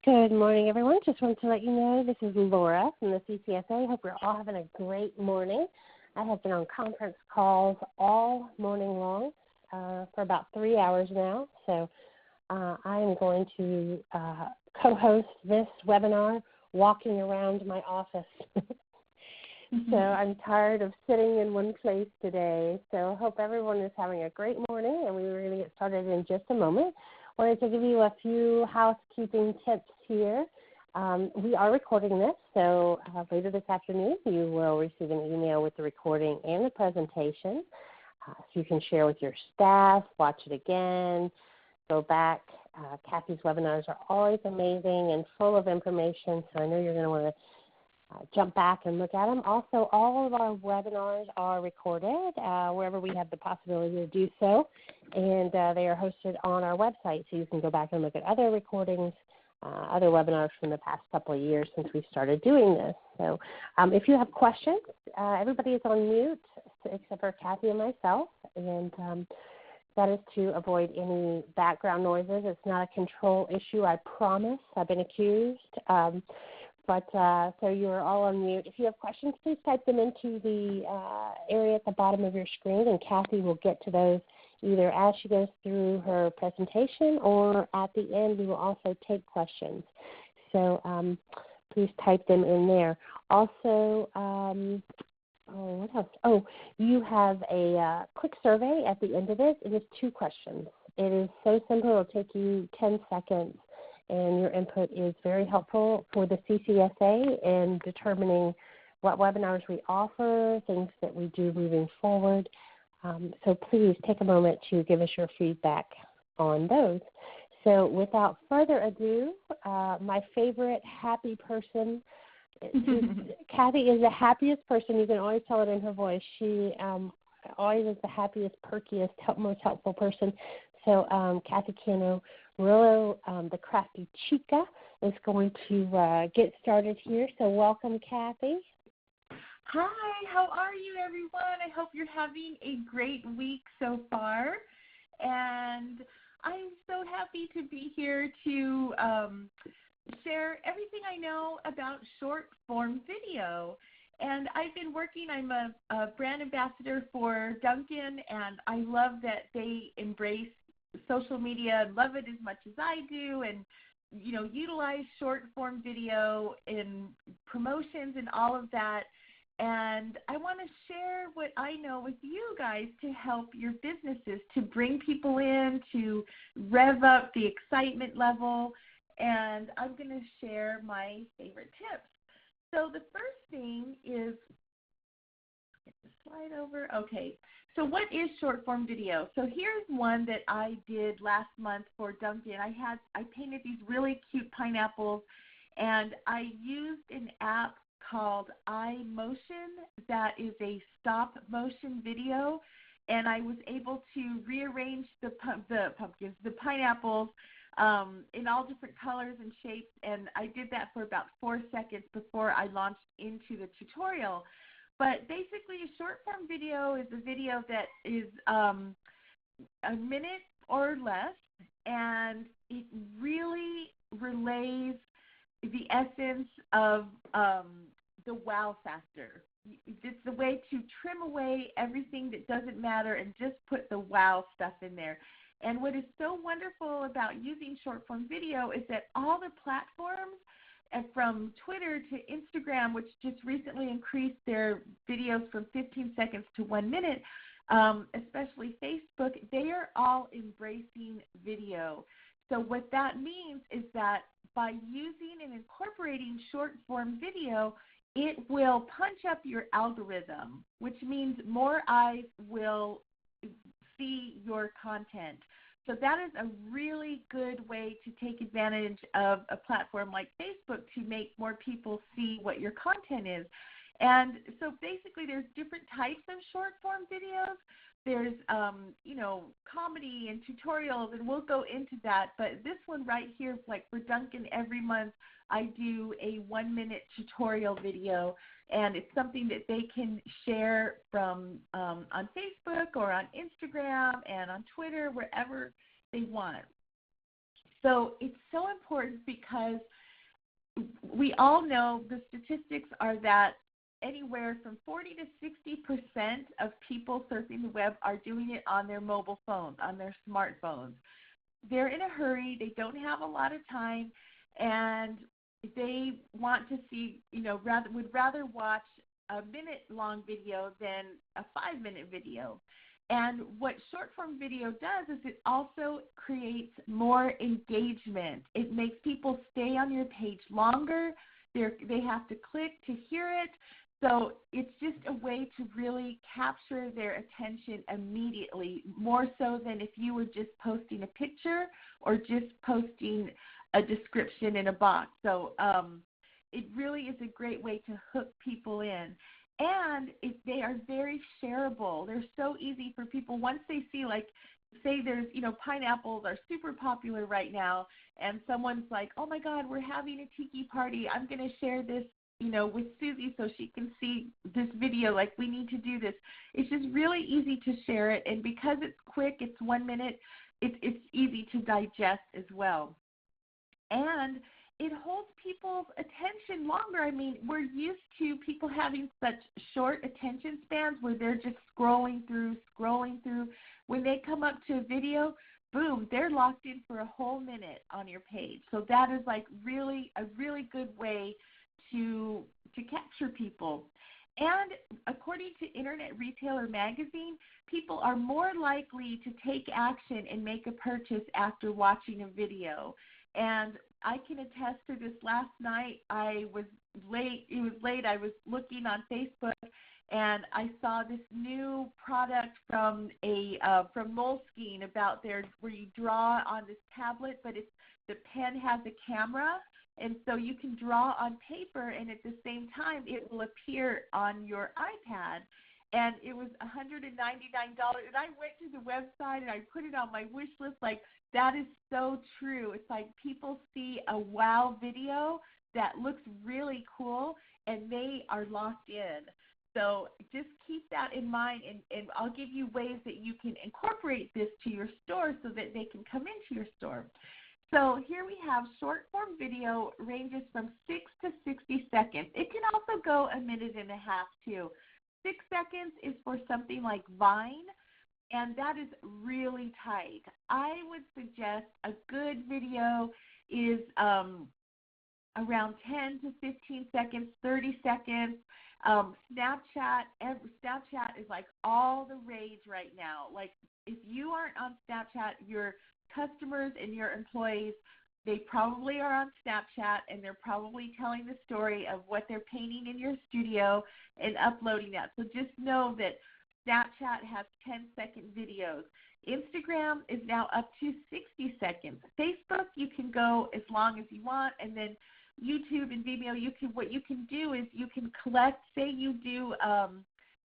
Good morning, everyone. Just wanted to let you know this is Laura from the CCSA. Hope you're all having a great morning. I have been on conference calls all morning long for about 3 hours now. So I am going to co-host this webinar walking around my office. So I'm tired of sitting in one place today. So I hope everyone is having a great morning, and we're going to get started in just a moment. Wanted to give you a few housekeeping tips here. We are recording this, so later this afternoon you will receive an email with the recording and the presentation. So you can share with your staff, watch it again, go back. Kathy's webinars are always amazing and full of information, so I know you're going to want to jump back and look at them. Also, all of our webinars are recorded wherever we have the possibility to do so, and they are hosted on our website, so you can go back and look at other recordings, other webinars from the past couple of years since we started doing this. So if you have questions, everybody is on mute except for Kathy and myself, and that is to avoid any background noises. It's not a control issue, I promise. I've been accused. So you're all on mute. If you have questions, please type them into the area at the bottom of your screen, and Kathy will get to those either as she goes through her presentation or at the end. We will also take questions. So please type them in there. Also, what else? Oh, you have a quick survey at the end of this. It is 2 questions. It is so simple. It will take you 10 seconds. And your input is very helpful for the CCSA in determining what webinars we offer, things that we do moving forward. So please take a moment to give us your feedback on those. So without further ado, my favorite happy person, Kathy is the happiest person. You can always tell it in her voice. She always is the happiest, perkiest, most helpful person. So Kathy Cano-Murillo, the Crafty Chica, is going to get started here. So welcome, Kathy. Hi, how are you, everyone? I hope you're having a great week so far. And I'm so happy to be here to share everything I know about short-form video. And I've been working, I'm a brand ambassador for Dunkin', and I love that they embrace social media and love it as much as I do, and utilize short form video in promotions and all of that. And I want to share what I know with you guys to help your businesses, to bring people in, to rev up the excitement level. And I'm going to share my favorite tips. So the first thing is, get the slide over. Okay. So what is short form video? So here's one that I did last month for Dunkin'. I painted these really cute pineapples, and I used an app called iMotion that is a stop motion video, and I was able to rearrange the pumpkins, the pineapples, in all different colors and shapes, and I did that for about 4 seconds before I launched into the tutorial. But basically, a short-form video is a video that is a minute or less, and it really relays the essence of the wow factor. It's the way to trim away everything that doesn't matter and just put the wow stuff in there. And what is so wonderful about using short-form video is that all the platforms, and from Twitter to Instagram, which just recently increased their videos from 15 seconds to 1 minute, especially Facebook, they are all embracing video. So what that means is that by using and incorporating short-form video, it will punch up your algorithm, which means more eyes will see your content. So that is a really good way to take advantage of a platform like Facebook to make more people see what your content is. And so basically there's different types of short form videos. There's, comedy and tutorials, and we'll go into that. But this one right here, like for Dunkin', every month I do a 1-minute tutorial video, and it's something that they can share from on Facebook or on Instagram and on Twitter, wherever they want. So it's so important because we all know the statistics are that anywhere from 40 to 60% of people surfing the web are doing it on their mobile phones, on their smartphones. They're in a hurry, they don't have a lot of time, and they want to see, would rather watch a minute-long video than a 5-minute video. And what short-form video does is it also creates more engagement. It makes people stay on your page longer. They have to click to hear it. So it's just a way to really capture their attention immediately, more so than if you were just posting a picture or just posting a description in a box. So it really is a great way to hook people in. And they are very shareable. They're so easy for people. Once they see, like, say there's, pineapples are super popular right now, and someone's like, oh, my God, we're having a tiki party. I'm going to share this, with Susie so she can see this video. Like, we need to do this. It's just really easy to share it. And because it's quick, it's 1 minute, it's easy to digest as well. And it holds people's attention longer. I mean, we're used to people having such short attention spans where they're just scrolling through. When they come up to a video, boom, they're locked in for a whole minute on your page. So that is like a really good way to capture people. And according to Internet Retailer Magazine, people are more likely to take action and make a purchase after watching a video. And I can attest to this. Last night I was late. It was late. I was looking on Facebook, and I saw this new product from Moleskine about where you draw on this tablet, but the pen has a camera, and so you can draw on paper, and at the same time it will appear on your iPad. And it was $199, and I went to the website and I put it on my wish list. Like, that is so true. It's like people see a wow video that looks really cool, and they are locked in. So just keep that in mind, and I'll give you ways that you can incorporate this to your store so that they can come into your store. So here we have short-form video ranges from 6 to 60 seconds. It can also go a minute and a half, too. 6 seconds is for something like Vine, and that is really tight. I would suggest a good video is around 10 to 15 seconds, 30 seconds. Snapchat is like all the rage right now. Like, if you aren't on Snapchat, your customers and your employees, they probably are on Snapchat, and they're probably telling the story of what they're painting in your studio and uploading that. So just know that Snapchat has 10-second videos. Instagram is now up to 60 seconds. Facebook, you can go as long as you want, and then YouTube and Vimeo, what you can do is you can collect, say you do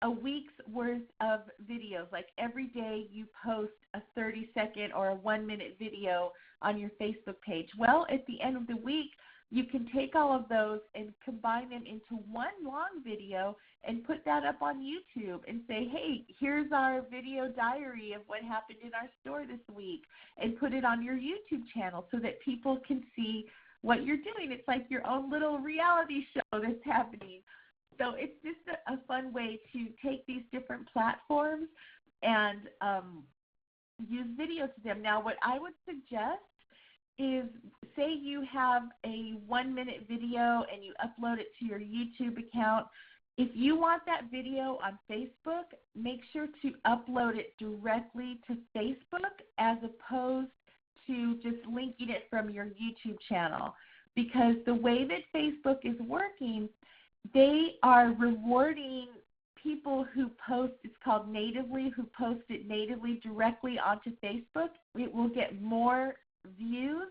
a week's worth of videos. Like, every day you post a 30-second or a 1-minute video on your Facebook page. Well, at the end of the week, you can take all of those and combine them into one long video and put that up on YouTube and say, hey, here's our video diary of what happened in our store this week, and put it on your YouTube channel so that people can see what you're doing. It's like your own little reality show that's happening. So it's just a fun way to take these different platforms and use video to them. Now, what I would suggest is, say you have a 1-minute video and you upload it to your YouTube account. If you want that video on Facebook, make sure to upload it directly to Facebook as opposed to just linking it from your YouTube channel. Because the way that Facebook is working, they are rewarding people who post, it's called natively, who post it natively directly onto Facebook. It will get more views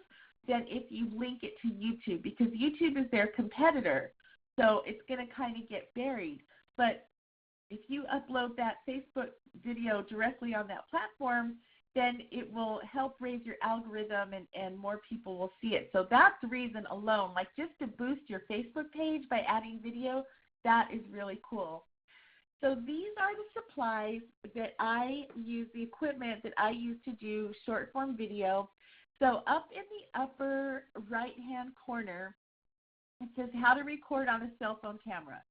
than if you link it to YouTube, because YouTube is their competitor. So it's going to kind of get buried. But if you upload that Facebook video directly on that platform, then it will help raise your algorithm, and more people will see it. So that's the reason alone, like just to boost your Facebook page by adding video, that is really cool. So these are the supplies that I use, the equipment that I use to do short form video. So up in the upper right-hand corner, it says how to record on a cell phone camera.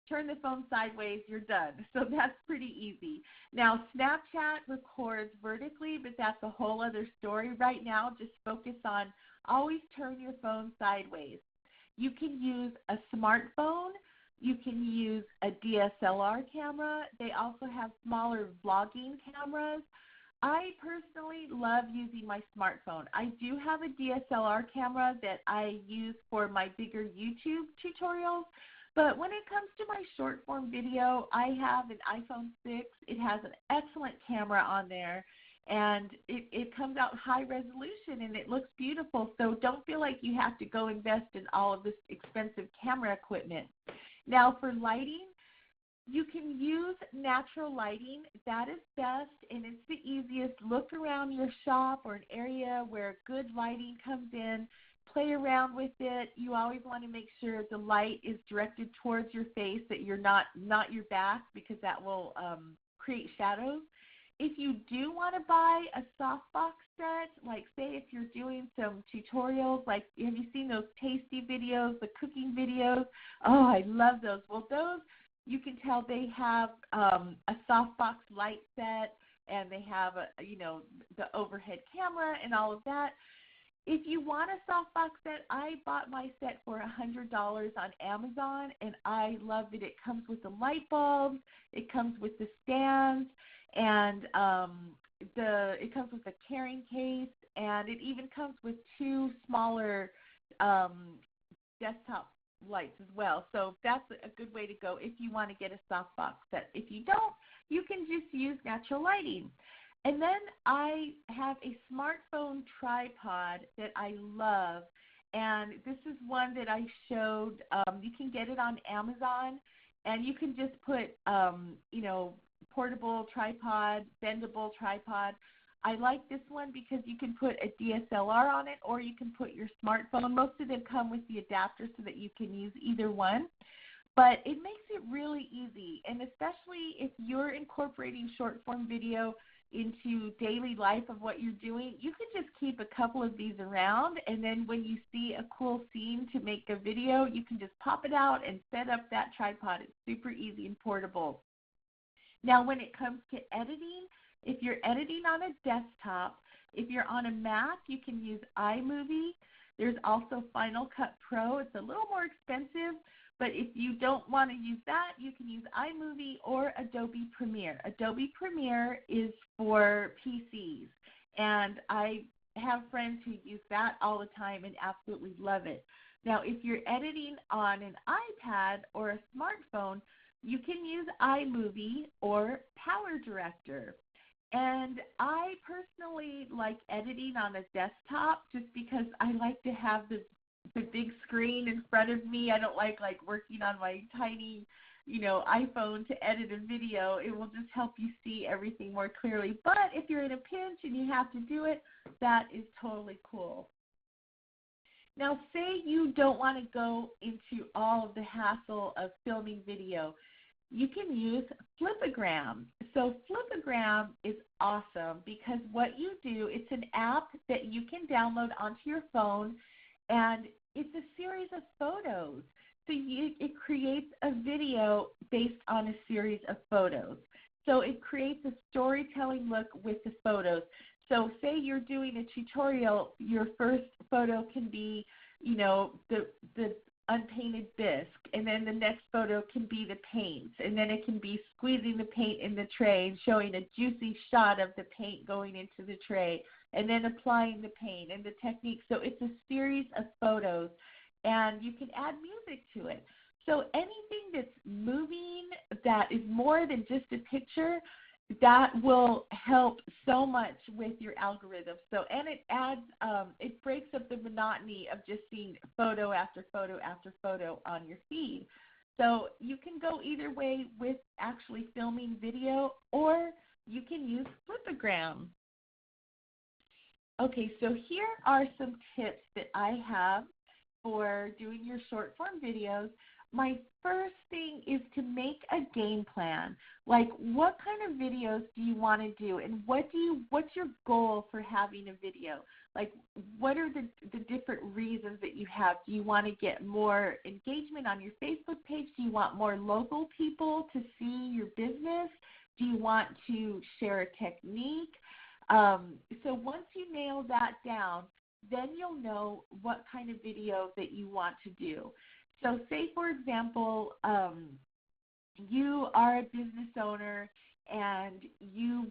Turn the phone sideways, you're done. So that's pretty easy. Now, Snapchat records vertically, but that's a whole other story. Right now, just focus on always turn your phone sideways. You can use a smartphone. You can use a DSLR camera. They also have smaller vlogging cameras. I personally love using my smartphone. I do have a DSLR camera that I use for my bigger YouTube tutorials, but when it comes to my short form video, I have an iPhone 6. It has an excellent camera on there, and it comes out high resolution, and it looks beautiful, so don't feel like you have to go invest in all of this expensive camera equipment. Now, for lighting, you can use natural lighting. That is best, and it's the easiest. Look around your shop or an area where good lighting comes in. Play around with it. You always want to make sure the light is directed towards your face, that you're not your back, because that will create shadows. If you do want to buy a softbox set, like say if you're doing some tutorials, like have you seen those tasty videos, the cooking videos? Oh, I love those. Well, those, you can tell they have a softbox light set, and they have the overhead camera and all of that. If you want a softbox set, I bought my set for $100 on Amazon, and I love it. It comes with the light bulbs, it comes with the stands, and it comes with a carrying case, and it even comes with two smaller desktop lights as well. So that's a good way to go if you want to get a softbox set. If you don't, you can just use natural lighting. And then I have a smartphone tripod that I love, and this is one that I showed. You can get it on Amazon, and you can just put, portable tripod, bendable tripod. I like this one because you can put a DSLR on it, or you can put your smartphone. Most of them come with the adapter so that you can use either one. But it makes it really easy, and especially if you're incorporating short-form video into daily life of what you're doing, you can just keep a couple of these around, and then when you see a cool scene to make a video, you can just pop it out and set up that tripod. It's super easy and portable. Now, when it comes to editing, if you're editing on a desktop, if you're on a Mac, you can use iMovie. There's also Final Cut Pro. It's a little more expensive, but if you don't want to use that, you can use iMovie or Adobe Premiere. Adobe Premiere is for PCs, and I have friends who use that all the time and absolutely love it. Now, if you're editing on an iPad or a smartphone, you can use iMovie or PowerDirector. And I personally like editing on a desktop just because I like to have the big screen in front of me. I don't like working on my tiny, iPhone to edit a video. It will just help you see everything more clearly. But if you're in a pinch and you have to do it, that is totally cool. Now, say you don't want to go into all of the hassle of filming video. You can use Flipagram. So Flipagram is awesome because what you do, it's an app that you can download onto your phone, and it's a series of photos. So it creates a video based on a series of photos. So it creates a storytelling look with the photos. So say you're doing a tutorial, your first photo can be, the unpainted bisque, and then the next photo can be the paints, and then it can be squeezing the paint in the tray and showing a juicy shot of the paint going into the tray, and then applying the paint and the technique. So it's a series of photos, and you can add music to it. So anything that's moving, that is more than just a picture, that will help so much with your algorithm. So, and it adds, it breaks up the monotony of just seeing photo after photo after photo on your feed. So you can go either way with actually filming video, or you can use Flipagram. Okay, so here are some tips that I have for doing your short form videos. My first thing is to make a game plan. Like, what kind of videos do you want to do, and what's your goal for having a video? like what are the different reasons that you have? Do you want to get more engagement on your Facebook page? Do you want more local people to see your business? Do you want to share a technique? So once you nail that down, then you'll know what kind of video that you want to do. So say, for example, you are a business owner and you,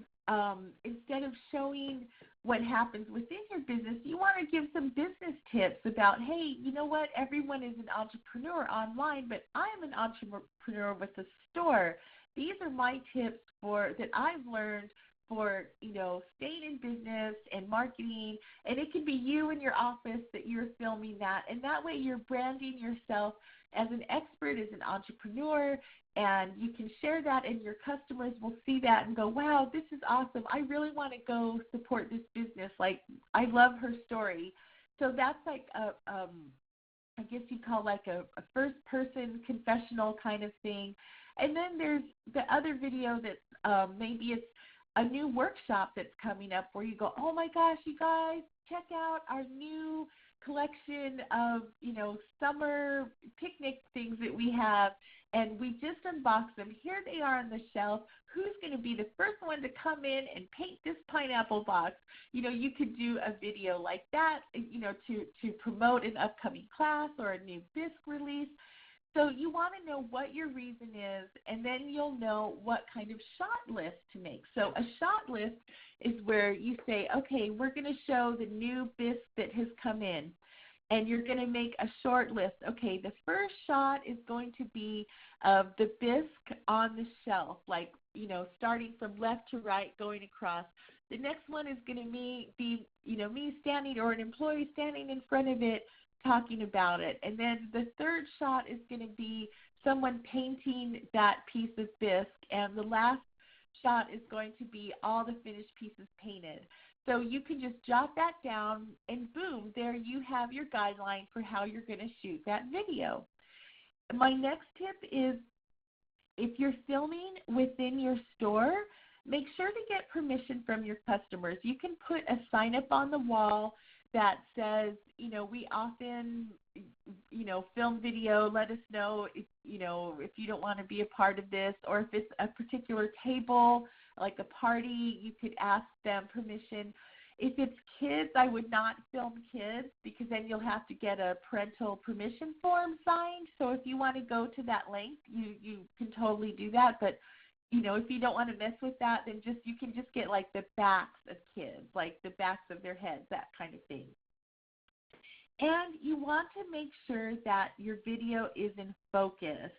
instead of showing what happens within your business, you want to give some business tips about, hey, you know what, everyone is an entrepreneur online, but I'm an entrepreneur with a store. These are my tips that I've learned for, staying in business and marketing, and it can be you in your office that you're filming that, and that way you're branding yourself as an expert, as an entrepreneur, and you can share that, and your customers will see that and go, wow, this is awesome. I really want to go support this business. Like, I love her story. So that's like I guess you'd call like a first-person confessional kind of thing. And then there's the other video that maybe it's a new workshop that's coming up where you go, oh my gosh, you guys, check out our new collection of, summer picnic things that we have, and we just unboxed them. Here they are on the shelf. Who's going to be the first one to come in and paint this pineapple box? You could do a video like that, to promote an upcoming class or a new bisque release. So you want to know what your reason is, and then you'll know what kind of shot list to make. So a shot list is where you say, okay, we're going to show the new bisque that has come in, and you're going to make a short list. Okay, the first shot is going to be of the bisque on the shelf, like, starting from left to right, going across. The next one is going to be me standing, or an employee standing in front of it, talking about it. And then the third shot is going to be someone painting that piece of bisque, and the last shot is going to be all the finished pieces painted. So you can just jot that down, and boom, there you have your guideline for how you're going to shoot that video. My next tip is, if you're filming within your store, make sure to get permission from your customers. You can put a sign up on the wall that says, we often, film video. Let us know if you don't want to be a part of this, or if it's a particular table, like a party, you could ask them permission. If it's kids, I would not film kids, because then you'll have to get a parental permission form signed. So if you want to go to that length, you can totally do that. But if you don't want to mess with that, then you can just get like the backs of kids, like the backs of their heads, that kind of thing. And you want to make sure that your video is in focus.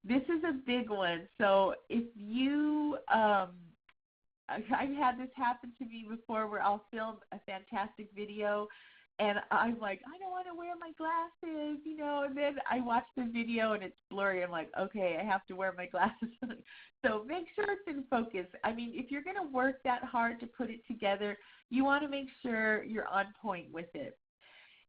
This is a big one. So if you, I've had this happen to me before, where I'll film a fantastic video, and I'm like, I don't want to wear my glasses, and then I watch the video and it's blurry. I'm like, okay, I have to wear my glasses. So make sure it's in focus. I mean, if you're going to work that hard to put it together, you want to make sure you're on point with it.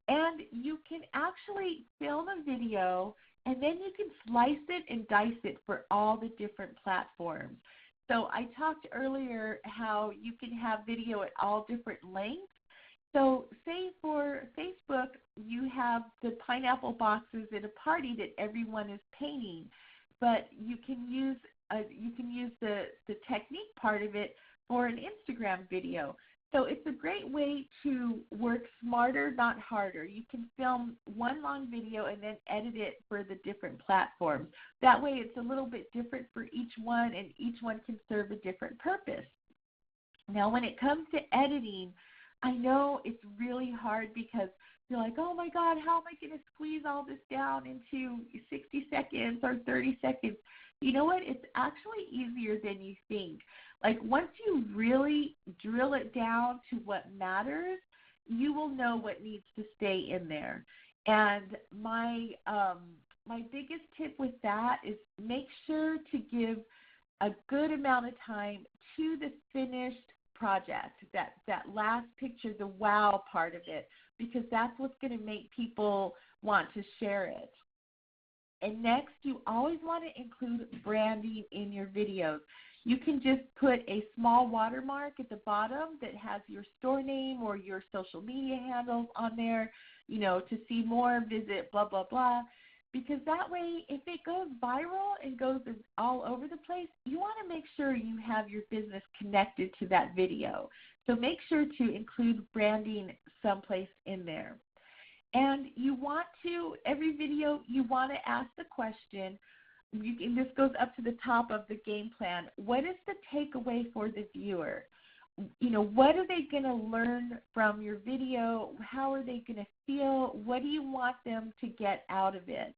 And you can actually film a video, and then you can slice it and dice it for all the different platforms. So I talked earlier how you can have video at all different lengths. So say for Facebook, you have the pineapple boxes at a party that everyone is painting, but you can use the technique part of it for an Instagram video. So it's a great way to work smarter, not harder. You can film one long video and then edit it for the different platforms. That way it's a little bit different for each one, and each one can serve a different purpose. Now, when it comes to editing, I know it's really hard, because you're like, oh my God, how am I going to squeeze all this down into 60 seconds or 30 seconds? You know what? It's actually easier than you think. Like, once you really drill it down to what matters, you will know what needs to stay in there. And my biggest tip with that is, make sure to give a good amount of time to the finished project, that last picture, the wow part of it, because that's what's going to make people want to share it. And next, you always want to include branding in your videos. you can just put a small watermark at the bottom that has your store name or your social media handles on there, to see more, visit blah, blah, blah. Because that way, if it goes viral and goes all over the place, you want to make sure you have your business connected to that video. So make sure to include branding someplace in there. And you want to, every video, you want to ask the question, this goes up to the top of the game plan, what is the takeaway for the viewer? What are they going to learn from your video? How are they going to feel? What do you want them to get out of it?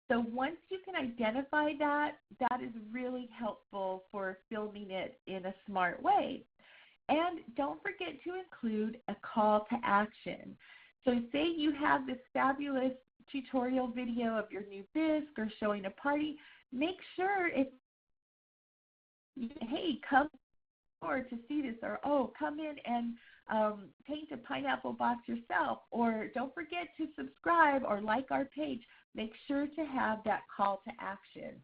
So once you can identify that, that is really helpful for filming it in a smart way. And don't forget to include a call to action. So say you have this fabulous tutorial video of your new bisque or showing a party, make sure hey, come or to see this, or come in and paint a pineapple box yourself, or don't forget to subscribe or like our page. Make sure to have that call to action,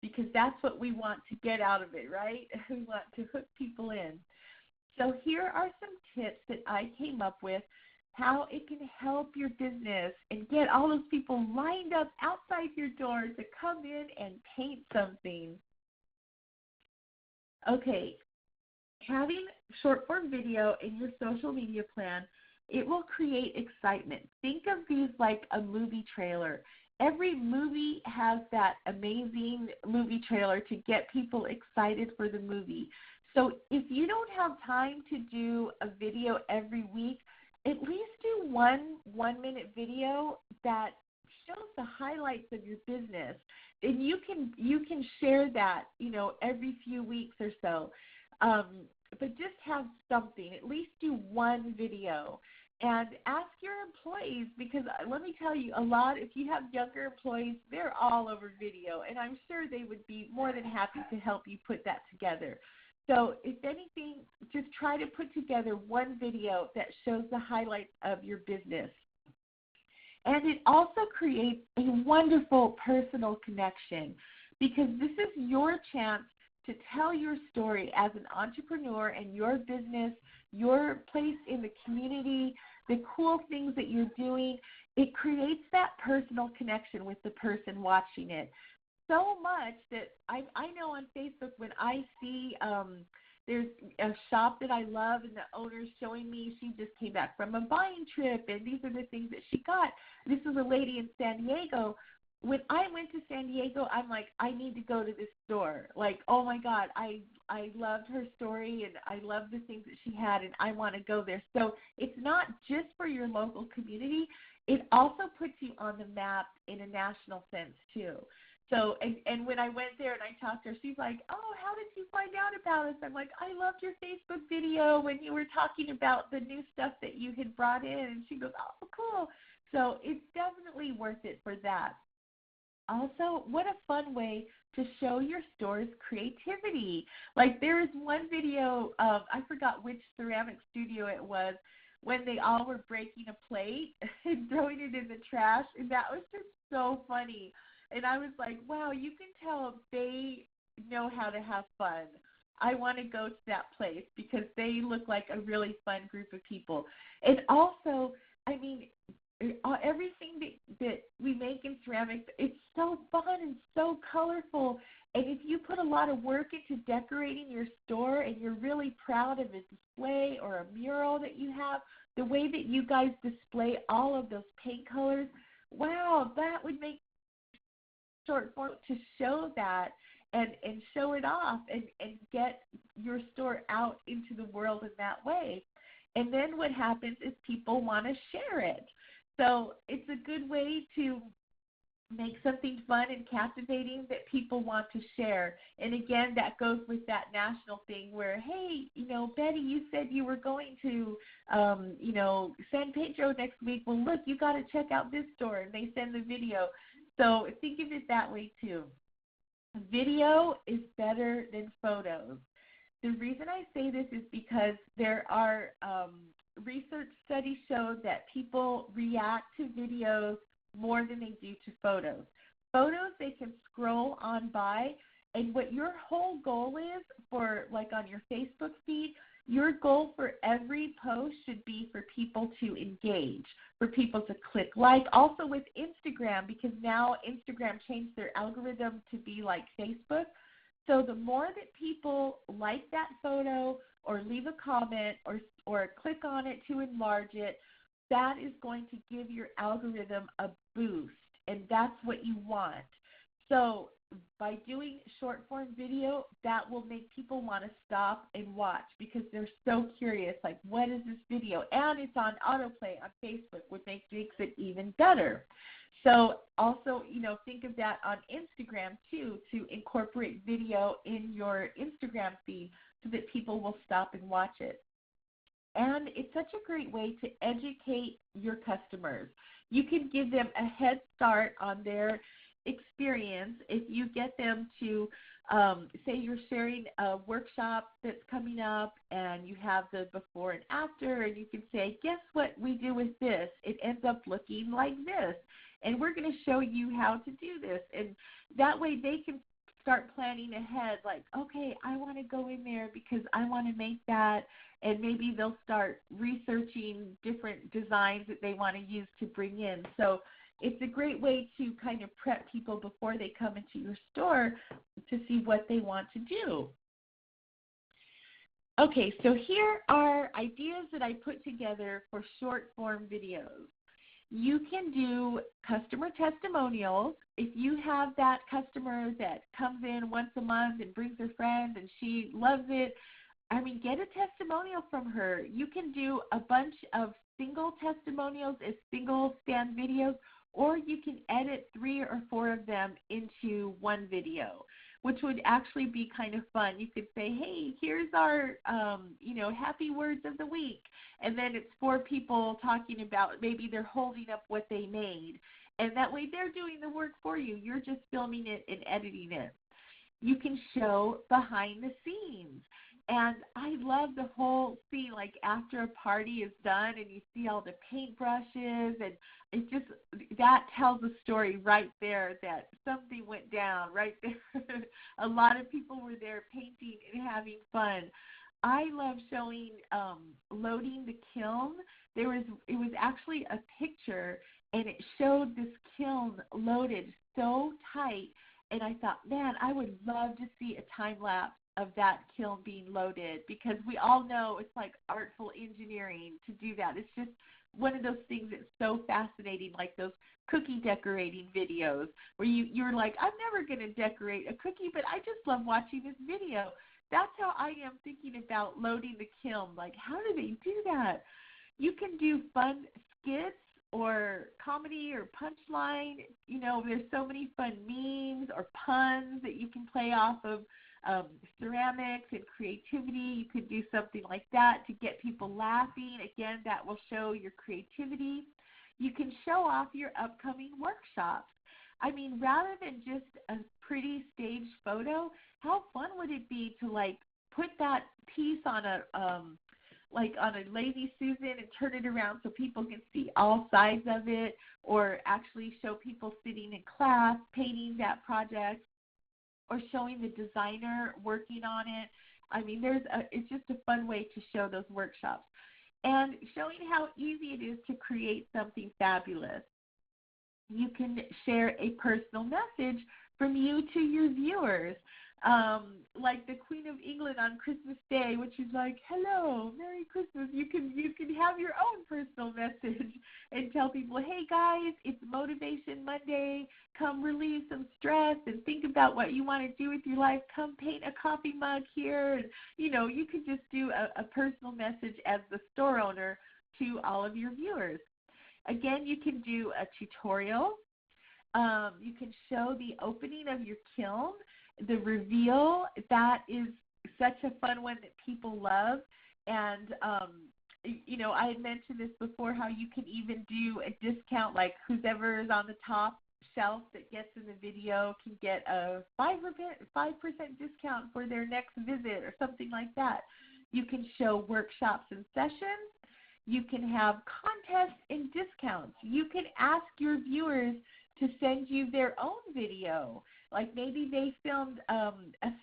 because that's what we want to get out of it, right? We want to hook people in. So here are some tips that I came up with, how it can help your business and get all those people lined up outside your door to come in and paint something. Okay. Having short form video in your social media plan, it will create excitement. Think of these like a movie trailer. Every movie has that amazing movie trailer to get people excited for the movie. So if you don't have time to do a video every week, at least do one 1-minute video that shows the highlights of your business. And you can share that, every few weeks or so. But just have something, at least do one video. And ask your employees, because let me tell you, if you have younger employees, they're all over video, and I'm sure they would be more than happy to help you put that together. So if anything, just try to put together one video that shows the highlights of your business. And it also creates a wonderful personal connection, because this is your chance to tell your story as an entrepreneur and your business, your place in the community, the cool things that you're doing. It creates that personal connection with the person watching it. So much that I know on Facebook, when I see there's a shop that I love and the owner's showing me, she just came back from a buying trip and these are the things that she got. This is a lady in San Diego. When I went to San Diego, I'm like, I need to go to this store. Like, oh my God, I loved her story and I love the things that she had and I want to go there. So it's not just for your local community. It also puts you on the map in a national sense too. So, and when I went there and I talked to her, she's like, oh, how did you find out about us? I'm like, I loved your Facebook video when you were talking about the new stuff that you had brought in. And she goes, oh, cool. So it's definitely worth it for that. Also, what a fun way to show your store's creativity. Like there is one video of, I forgot which ceramic studio it was, when they all were breaking a plate and throwing it in the trash. And that was just so funny. And I was like, wow, you can tell they know how to have fun. I want to go to that place because they look like a really fun group of people. And also, I mean, everything that we make in ceramics, it's so fun and so colorful. And if you put a lot of work into decorating your store and you're really proud of a display or a mural that you have, the way that you guys display all of those paint colors, wow, that would make short form to show that and show it off and get your store out into the world in that way. And then what happens is people want to share it. So it's a good way to make something fun and captivating that people want to share. And again, that goes with that national thing where, hey, Betty, you said you were going to, San Pedro next week. Well, look, you got to check out this store. And they send the video. So think of it that way too. Video is better than photos. The reason I say this is because there are research studies show that people react to videos more than they do to photos. Photos, they can scroll on by, And what your whole goal is for, like on your Facebook feed, your goal for every post should be for people to engage, for people to click like. Also with Instagram, because now Instagram changed their algorithm to be like Facebook. So the more that people like that photo or leave a comment or click on it to enlarge it, that is going to give your algorithm a boost, and that's what you want. So by doing short form video, that will make people want to stop and watch because they're so curious, like, what is this video? And it's on autoplay on Facebook, which makes it even better. So also, think of that on Instagram too, to incorporate video in your Instagram feed so that people will stop and watch it. And it's such a great way to educate your customers. You can give them a head start on their experience if you get them to, say you're sharing a workshop that's coming up and you have the before and after, and you can say, guess what we do with this? It ends up looking like this, and we're going to show you how to do this. And that way they can start planning ahead, like, okay, I want to go in there because I want to make that, and maybe they'll start researching different designs that they want to use to bring in. So it's a great way to kind of prep people before they come into your store to see what they want to do. Okay, so here are ideas that I put together for short form videos. You can do customer testimonials. If you have that customer that comes in once a month and brings her friend and she loves it, get a testimonial from her. You can do a bunch of single testimonials as single stand videos, or you can edit 3 or 4 of them into one video, which would actually be kind of fun. You could say, hey, here's our, happy words of the week. And then it's 4 people talking about maybe they're holding up what they made. And that way they're doing the work for you. You're just filming it and editing it. You can show behind the scenes. And I love the whole scene, like after a party is done and you see all the paintbrushes, and it just, that tells a story right there that something went down right there. A lot of people were there painting and having fun. I love showing loading the kiln. It was actually a picture, and it showed this kiln loaded so tight, and I thought, man, I would love to see a time lapse of that kiln being loaded, because we all know it's like artful engineering to do that. It's just one of those things that's so fascinating, like those cookie decorating videos where you're like, I'm never going to decorate a cookie, but I just love watching this video. That's how I am thinking about loading the kiln. Like, how do they do that? You can do fun skits or comedy or punchline. There's so many fun memes or puns that you can play off of ceramics and creativity. You could do something like that to get people laughing. Again, that will show your creativity. You can show off your upcoming workshops. Rather than just a pretty staged photo, how fun would it be to put that piece on a on a Lazy Susan and turn it around so people can see all sides of it, or actually show people sitting in class painting that project, or showing the designer working on it. It's just a fun way to show those workshops. And showing how easy it is to create something fabulous. You can share a personal message from you to your viewers, like the Queen of England on Christmas Day, which is like, hello, Merry Christmas. You can have your own personal message and tell people, hey guys, it's Motivation Monday. Come relieve some stress and think about what you want to do with your life. Come paint a coffee mug here. And, you could just do a personal message as the store owner to all of your viewers. Again, you can do a tutorial. You can show the opening of your kiln, the reveal. That is such a fun one that people love. And, I had mentioned this before, how you can even do a discount, like whoever is on the top shelf that gets in the video can get a 5% discount for their next visit or something like that. You can show workshops and sessions. You can have contests and discounts. You can ask your viewers to send you their own video. Like maybe they filmed a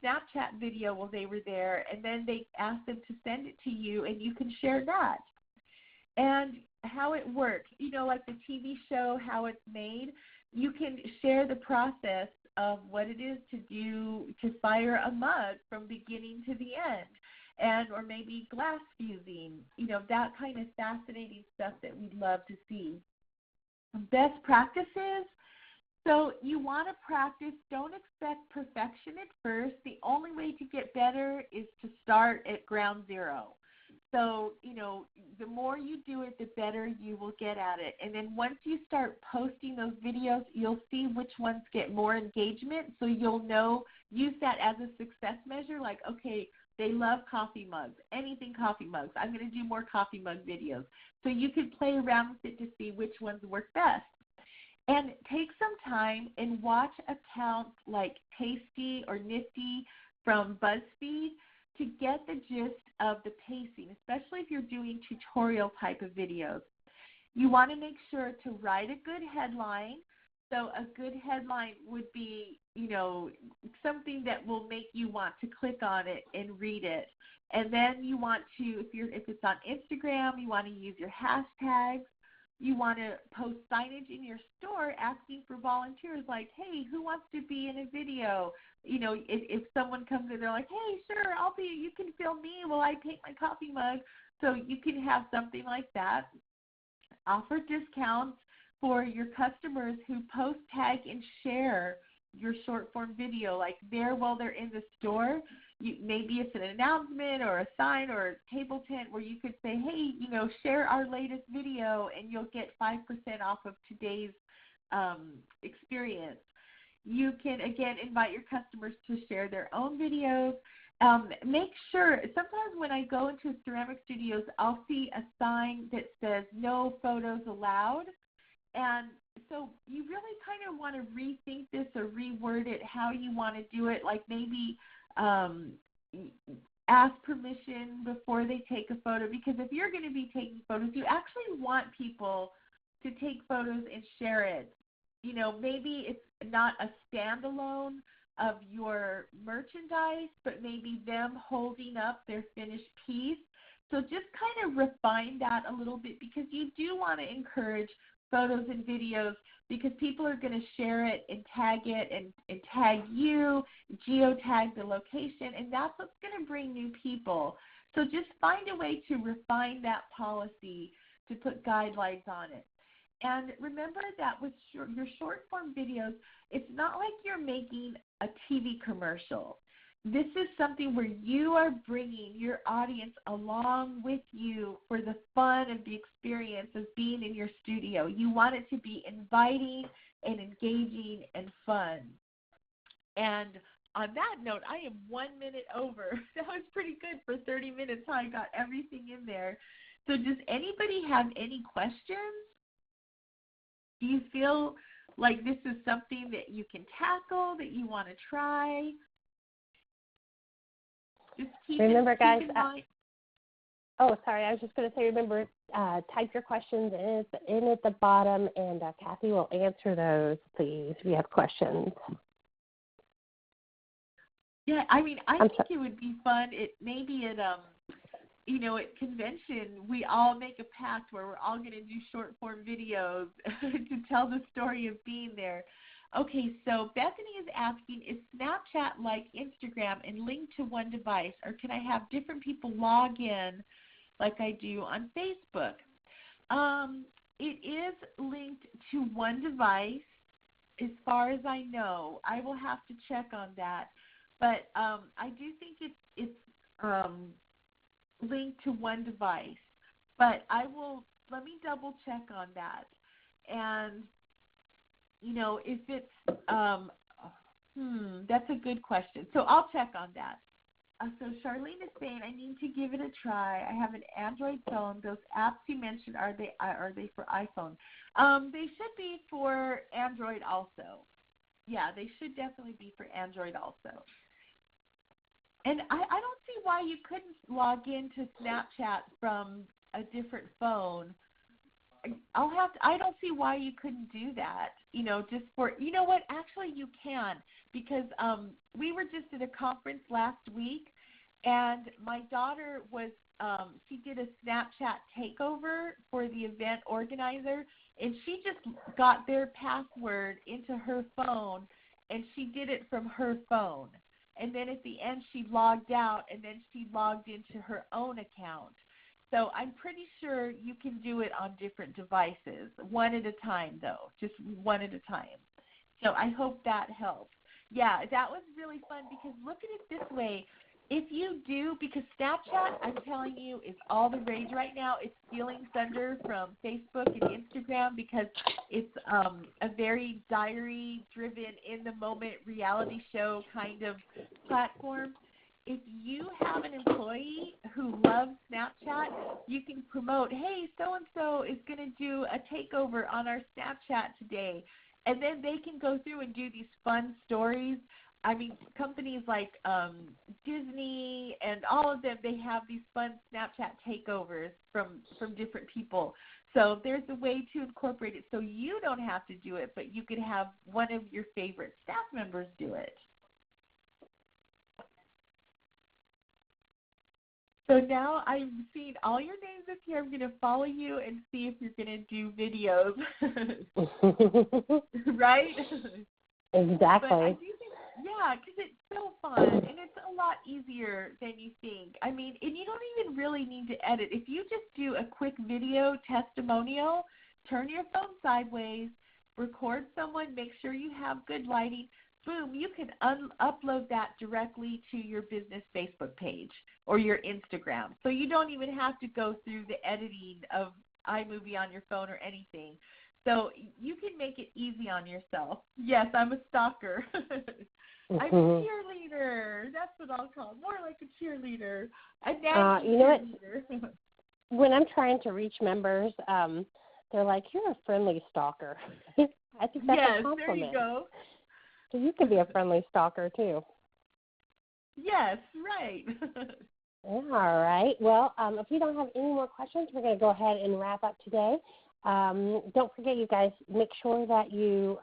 Snapchat video while they were there, and then they asked them to send it to you, and you can share that. And how it works, like the TV show, how it's made, you can share the process of what it is to do, to fire a mug from beginning to the end, or maybe glass fusing, that kind of fascinating stuff that we'd love to see. Best practices. So you want to practice. Don't expect perfection at first. The only way to get better is to start at ground zero. So, the more you do it, the better you will get at it. And then once you start posting those videos, you'll see which ones get more engagement. So you'll use that as a success measure. Like, okay, they love coffee mugs, anything coffee mugs. I'm going to do more coffee mug videos. So you can play around with it to see which ones work best. And take some time and watch accounts like Tasty or Nifty from BuzzFeed to get the gist of the pacing, especially if you're doing tutorial type of videos. You want to make sure to write a good headline. So a good headline would be, something that will make you want to click on it and read it. And then you want to, if it's on Instagram, you want to use your hashtags. You want to post signage in your store asking for volunteers, like, hey, who wants to be in a video? If someone comes in, they're like, hey, sure, you can film me while I paint my coffee mug. So you can have something like that. Offer discounts for your customers who post, tag, and share your short form video, like while they're in the store. Maybe it's an announcement or a sign or a table tent where you could say, hey, share our latest video and you'll get 5% off of today's experience. You can, again, invite your customers to share their own videos. Make sure, sometimes when I go into ceramic studios, I'll see a sign that says no photos allowed. And so you really kind of want to rethink this or reword it how you want to do it, like maybe ask permission before they take a photo, because if you're going to be taking photos, you actually want people to take photos and share it. Maybe it's not a standalone of your merchandise, but maybe them holding up their finished piece. So just kind of refine that a little bit, because you do want to encourage photos and videos, because people are going to share it and tag it and tag you, geotag the location, and that's what's going to bring new people. So just find a way to refine that policy to put guidelines on it. And remember that with your short form videos, it's not like you're making a TV commercial. This is something where you are bringing your audience along with you for the fun and the experience of being in your studio. You want it to be inviting and engaging and fun. And on that note, I am 1 minute over. That was pretty good for 30 minutes. I got everything in there. So does anybody have any questions? Do you feel like this is something that you can tackle, that you want to try? Just remember, guys. Oh, sorry. I was just going to say, remember, type your questions in at the bottom, and Kathy will answer those, please, if you have questions. Yeah, I mean, I think it would be fun. Maybe at at convention, we all make a pact where we're all going to do short form videos to tell the story of being there. Okay, so Bethany is asking, is Snapchat like Instagram and linked to one device, or can I have different people log in like I do on Facebook? It is linked to one device as far as I know. I will have to check on that. But I do think it's linked to one device. But let me double check on that. And if it's, that's a good question. So I'll check on that. So Charlene is saying, I need to give it a try. I have an Android phone. Those apps you mentioned, are they for iPhone? They should be for Android also. Yeah, they should definitely be for Android also. And I don't see why you couldn't log into Snapchat from a different phone. I don't see why you couldn't do that, just for, you know what, actually you can, because we were just at a conference last week, and my daughter was, she did a Snapchat takeover for the event organizer, and she just got their password into her phone, and she did it from her phone. And then at the end she logged out, and then she logged into her own account. So I'm pretty sure you can do it on different devices, one at a time though, just one at a time. So I hope that helps. Yeah, that was really fun, because look at it this way. If you do, because Snapchat, I'm telling you, is all the rage right now. It's stealing thunder from Facebook and Instagram, because it's a very diary-driven, in-the-moment reality show kind of platform. If you have an employee who loves Snapchat, you can promote, hey, so-and-so is going to do a takeover on our Snapchat today. And then they can go through and do these fun stories. I mean, companies like Disney and all of them, they have these fun Snapchat takeovers from different people. So there's a way to incorporate it so you don't have to do it, but you could have one of your favorite staff members do it. So now I've seen all your names up here. I'm going to follow you and see if you're going to do videos. Right? Exactly. But I do think, yeah, because it's so fun, and it's a lot easier than you think. I mean, and you don't even really need to edit. If you just do a quick video testimonial, turn your phone sideways, record someone, make sure you have good lighting, boom, you can upload that directly to your business Facebook page or your Instagram. So you don't even have to go through the editing of iMovie on your phone or anything. So you can make it easy on yourself. Yes, I'm a stalker. I'm a cheerleader. That's what I'll call it. More like a cheerleader. A nagging cheerleader. When I'm trying to reach members, they're like, you're a friendly stalker. I think that's a compliment. Yes, there you go. So you can be a friendly stalker, too. Yes, right. All right. Well, if we don't have any more questions, we're going to go ahead and wrap up today. Don't forget, you guys, make sure that you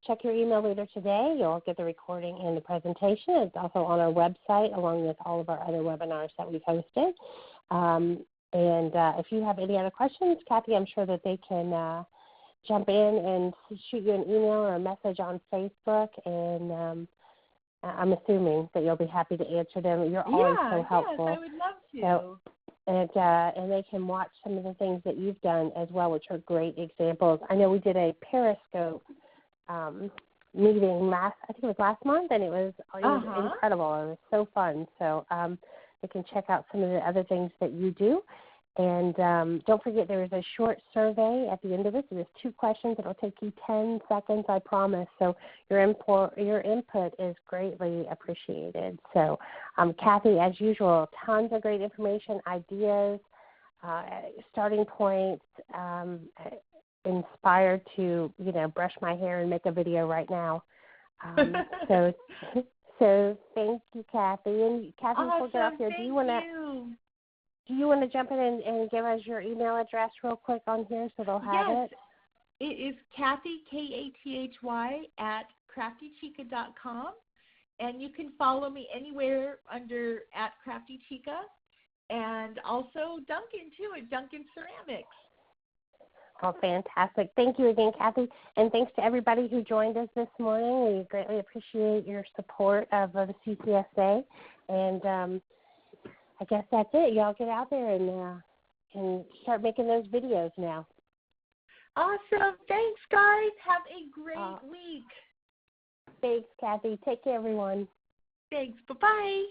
check your email later today. You'll get the recording and the presentation. It's also on our website, along with all of our other webinars that we've hosted. And if you have any other questions, Kathy, I'm sure that they can jump in and shoot you an email or a message on Facebook, and I'm assuming that you'll be happy to answer them. You're always so helpful. Yes, I would love to. So, and they can watch some of the things that you've done as well, which are great examples. I know we did a Periscope meeting I think it was last month, and it was incredible. It was so fun. So they can check out some of the other things that you do. And don't forget, there is a short survey at the end of it. So there's 2 questions. It'll take you 10 seconds, I promise. So your input is greatly appreciated. So, Kathy, as usual, tons of great information, ideas, starting points, inspired to, brush my hair and make a video right now. So thank you, Kathy. And Kathy, before we get off here, do you want to jump in and give us your email address real quick on here so they'll have it? It is Kathy, Kathy, @craftychica.com. And you can follow me anywhere under @craftychica. And also Duncan, too, at Duncan Ceramics. Oh, fantastic. Thank you again, Kathy. And thanks to everybody who joined us this morning. We greatly appreciate your support of the CCSA. And I guess that's it. Y'all get out there and start making those videos now. Awesome. Thanks, guys. Have a great week. Thanks, Kathy. Take care, everyone. Thanks. Bye-bye.